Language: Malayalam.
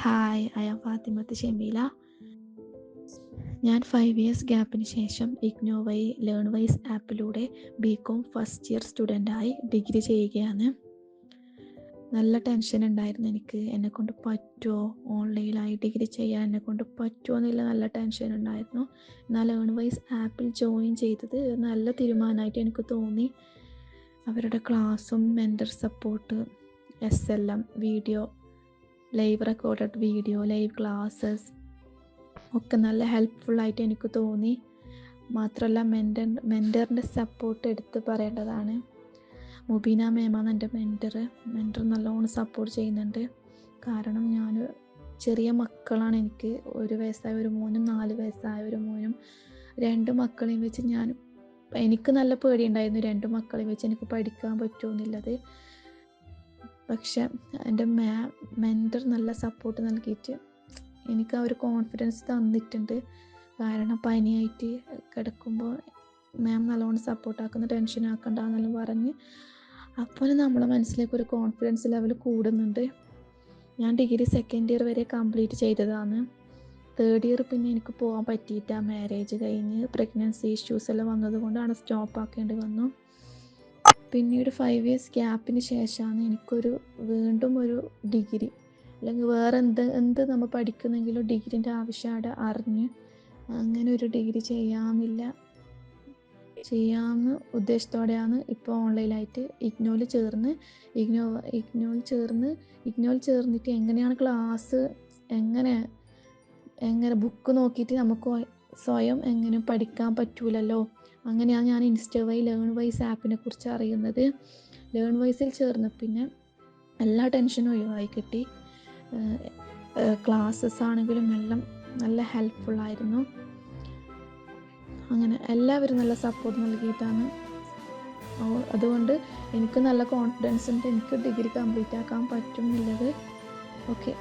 Hi, I am Fathimath Shameela. ഞാൻ 5 ഇയേഴ്സ് ഗ്യാപ്പിന് ശേഷം ഇഗ്നോ വഴി ലേൺവൈസ് ആപ്പിലൂടെ ബികോം ഫസ്റ്റ് ഇയർ സ്റ്റുഡൻ്റായി ഡിഗ്രി ചെയ്യുകയാണ്. നല്ല ടെൻഷൻ ഉണ്ടായിരുന്നു എനിക്ക്. എന്നെക്കൊണ്ട് പറ്റുമോ, ഓൺലൈനായി ഡിഗ്രി ചെയ്യാൻ എന്നെക്കൊണ്ട് പറ്റുമോ എന്നുള്ള നല്ല ടെൻഷൻ ഉണ്ടായിരുന്നു. എന്നാൽ ലേൺവൈസ് ആപ്പിൽ ജോയിൻ ചെയ്തത് നല്ല തീരുമാനമായിട്ട് എനിക്ക് തോന്നി. അവരുടെ ക്ലാസ്സും mentor support, SLM video, live recorded video, live classes ഒക്കെ നല്ല ഹെൽപ്ഫുള്ളായിട്ട് എനിക്ക് തോന്നി. മാത്രമല്ല മെൻറ്ററിൻ്റെ സപ്പോർട്ട് എടുത്ത് പറയേണ്ടതാണ്. മുബീന മേമാണ് എൻ്റെ മെൻറ്റർ നല്ലോണം സപ്പോർട്ട് ചെയ്യുന്നുണ്ട്. കാരണം ഞാൻ ചെറിയ മക്കളാണ് എനിക്ക്. 1 വയസ്സായ ഒരു മോനും 4 വയസ്സായ ഒരു മോനും. 2 മക്കളെയും വെച്ച് എനിക്ക് നല്ല പേടിയുണ്ടായിരുന്നു 2 മക്കളെയും വെച്ച് എനിക്ക് പഠിക്കാൻ പറ്റുമെന്നുള്ളത്. പക്ഷെ എൻ്റെ മെൻറ്റർ നല്ല സപ്പോർട്ട് നൽകിയിട്ട് എനിക്ക് ആ ഒരു കോൺഫിഡൻസ് തന്നിട്ടുണ്ട്. കാരണം പനിയായിട്ട് കിടക്കുമ്പോൾ മാം നല്ലോണം സപ്പോർട്ടാക്കുന്ന, ടെൻഷൻ ആക്കണ്ട എന്നെല്ലാം പറഞ്ഞ് അപ്പോൾ നമ്മളെ മനസ്സിലേക്ക് ഒരു കോൺഫിഡൻസ് ലെവൽ കൂടുന്നുണ്ട്. ഞാൻ ഡിഗ്രി 2nd ഇയർ വരെ കംപ്ലീറ്റ് ചെയ്തതാണ്. 3rd ഇയർ പിന്നെ എനിക്ക് പോകാൻ പറ്റിയില്ല. മാരേജ് കഴിഞ്ഞ് പ്രഗ്നൻസി ഇഷ്യൂസ് എല്ലാം വന്നതുകൊണ്ടാണ് സ്റ്റോപ്പ് ആക്കേണ്ടി വന്നു. പിന്നീട് 5 ഇയേഴ്സ് ഗ്യാപ്പിന് ശേഷമാണ് എനിക്കൊരു വീണ്ടും ഒരു ഡിഗ്രി അല്ലെങ്കിൽ വേറെ എന്ത് നമ്മൾ പഠിക്കുന്നെങ്കിലും ഡിഗ്രീൻ്റെ ആവശ്യമായിട്ട് അറിഞ്ഞ് അങ്ങനെ ഒരു ഡിഗ്രി ചെയ്യാമെന്ന് ഉദ്ദേശത്തോടെയാണ് ഇപ്പോൾ ഓൺലൈനായിട്ട് ഇഗ്നോയിൽ ചേർന്നിട്ട് എങ്ങനെയാണ് ക്ലാസ്, എങ്ങനെ ബുക്ക് നോക്കിയിട്ട് നമുക്ക് സ്വയം എങ്ങനെ പഠിക്കാൻ പറ്റൂലല്ലോ. അങ്ങനെയാണ് ഞാൻ ഇൻസ്റ്റ വഴി ലേൺവൈസ് ആപ്പിനെ കുറിച്ച് അറിയുന്നത്. ലേൺവൈസിൽ ചേർന്ന് പിന്നെ എല്ലാ ടെൻഷനും ഒഴിവായി കിട്ടി. ക്ലാസ്സസ് ആണെങ്കിലും എല്ലാം നല്ല ഹെൽപ്ഫുള്ളായിരുന്നു. അങ്ങനെ എല്ലാവരും നല്ല സപ്പോർട്ട് നൽകിയിട്ടാണ്. അതുകൊണ്ട് എനിക്ക് നല്ല കോൺഫിഡൻസ് ഉണ്ട്, എനിക്ക് ഡിഗ്രി കംപ്ലീറ്റ് ആക്കാൻ പറ്റും എന്നുള്ളത്. ഓക്കെ.